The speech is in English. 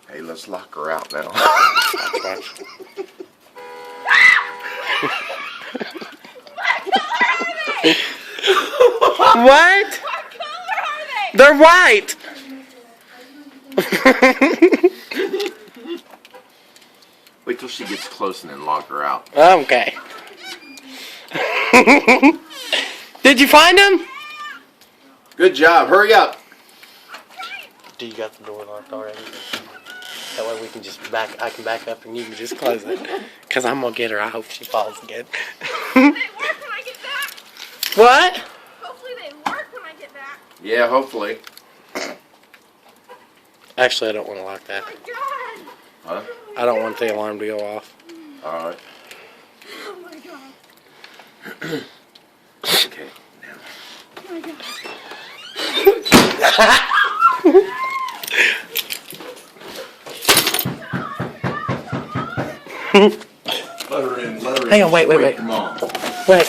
Hey, let's lock her out now. What? What color are they? They're white. Wait till she gets close and then lock her out. Okay. Did you find them? Good job. Hurry up. Do you got the door locked already? That way we can just I can back up and you can just close it. Because I'm going to get her. I hope she falls again. They work when I get back. What? Hopefully they work when I get back. Yeah, hopefully. Actually, I don't want to lock that. Oh my god. Huh? I don't want the alarm to go off. All right. Oh my god. Okay. Now. Oh my god. Let her in. Let her in. Hang on, wait. Come on. Wait.